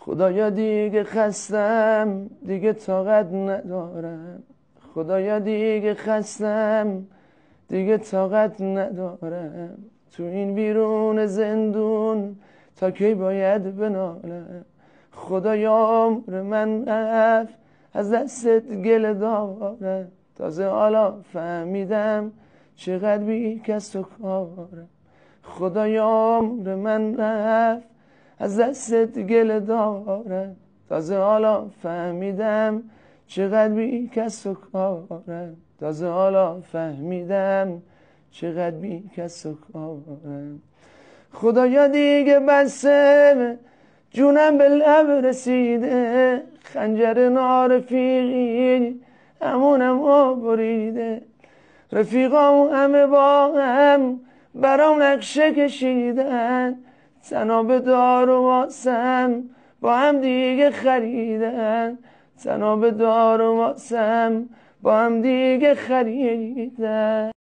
خدایا دیگه خستم، دیگه طاقت ندارم. خدایا دیگه خستم، دیگه طاقت ندارم. تو این بیرون زندون تا کی باید بنالم. خدایا عمر من رفت، از دستت گله دارم. تازه حالا فهمیدم چقدر بی کس و کارم. خدایا عمر من رفت، از دستت گله دارم. تازه حالا فهمیدم چقدر بی کس و کارم. تازه حالا فهمیدم چقدر بی کس و کارم. خدایا دیگه بسه، جونم به لب رسیده. خنجر نارفیقی همونم بریده. رفیقام همه با هم برام نقشه کشیدن. تناب دار و واسم با هم دیگه خریدن. تناب دار و واسم با هم دیگه خریدن.